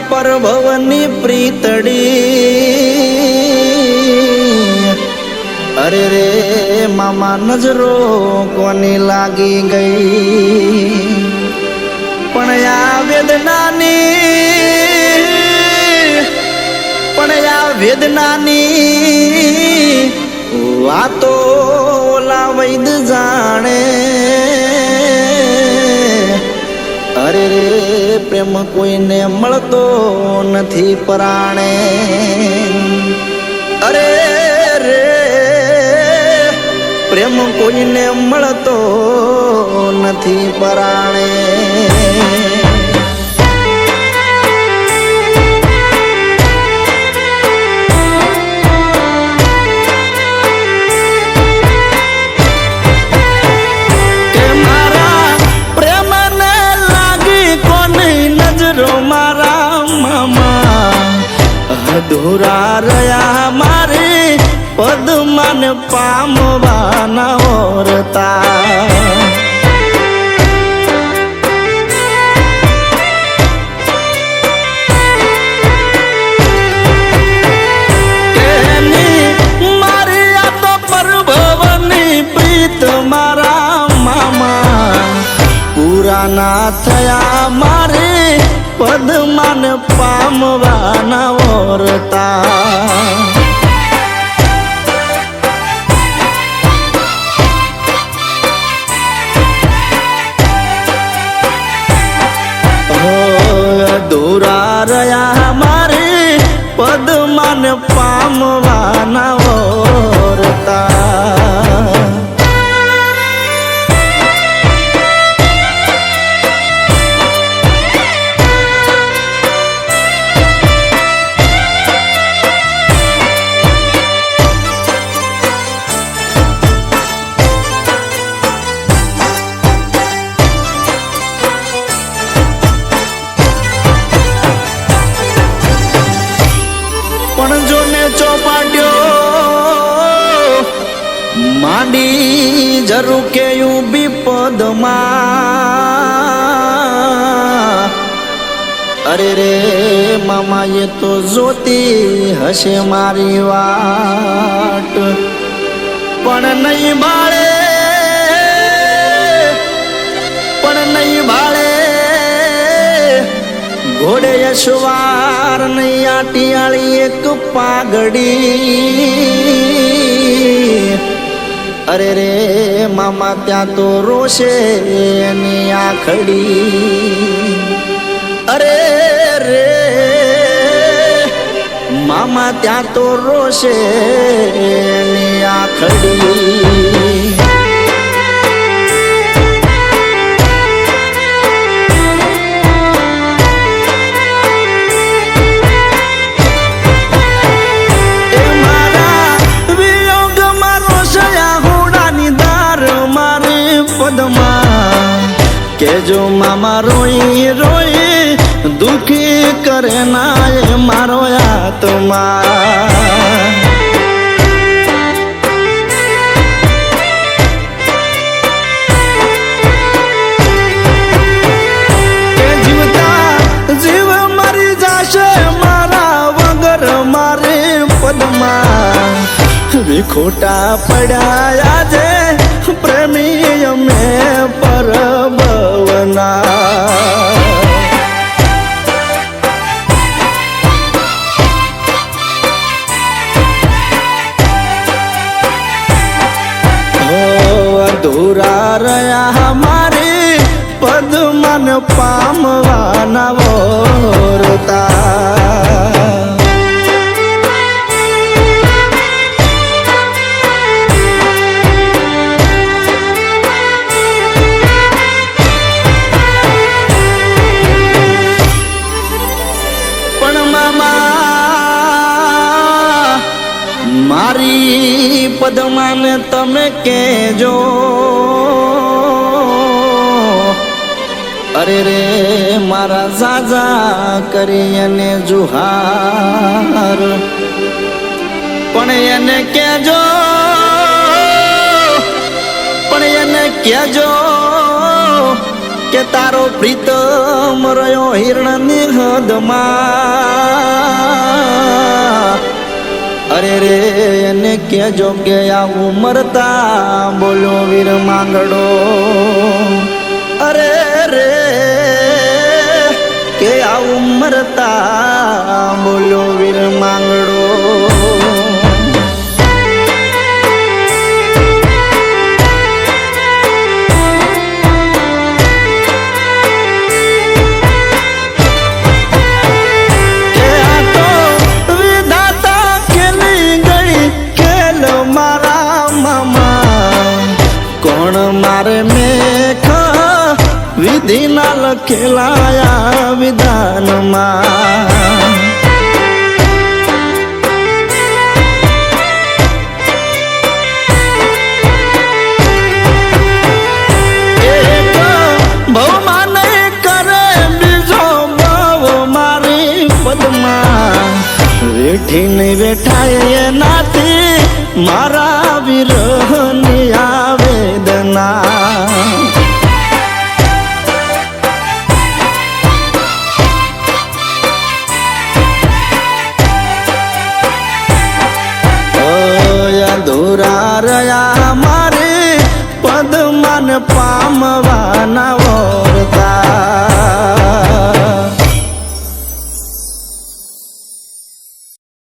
पर भवनी प्रीतड़ी। अरे रे मामा नजरो कोनी लागी गई, पण या वेदनानी वातो ला वैद जाने। अरे रे प्रेम कोईने मळतो नथी पराणे। अरे रे प्रेम कोईने मळतो नथी पराणे। अधूरा रया मारे पद्मन पामवाना ओरता। मारे या तो परभवनी प्रीत मारा मामा पूरा ना थया मारे पद्मन पामवाना ओरता। अधूरा रया मारे पद्मन पामवाना ओरता। चौपाट्यो मांडी जरू के यूबी पदमा। अरे रे मामा ये तो जोती हसे मारी वाट, पण नहीं भाळे घोड़े यशवार नहीं आटियाली एक पागड़ी। अरे रे मामा त्या तो रोशे नी आखड़ी। अरे रे मामा त्या तो रोशे नी आखड़ी। के जो मामा रोई रोई दुखी करे ना ये मारो आत्मा। के जीवता जीव मरी जाशे मारा वगर मारे पद्मा। विखोटा पड़ा जे प्रेमी में परभवना। अधूरा रया हमारे पद्मन पामवाना ओरता। मारी पद्मान तमे केजो। अरे रे मारा जाजा करी एने जुहार, पण एने केजो કે તારો પ્રીતમ રહ્યો હિરણની હદમાં. અરે રે એને કેજો કે આવું મરતા બોલો વીર માંગડો. અરે રે કે આવું મરતા બોલો વીર માંગડો. મારે મેખ વિધિના લખેલાયા વિધાનમાં. એક ભવમાં નહીં કરે બીજો ભવ મારી પદમાં. વેઠી નહીં વેઠાય એનાથી મારા વિરહની આવેદના.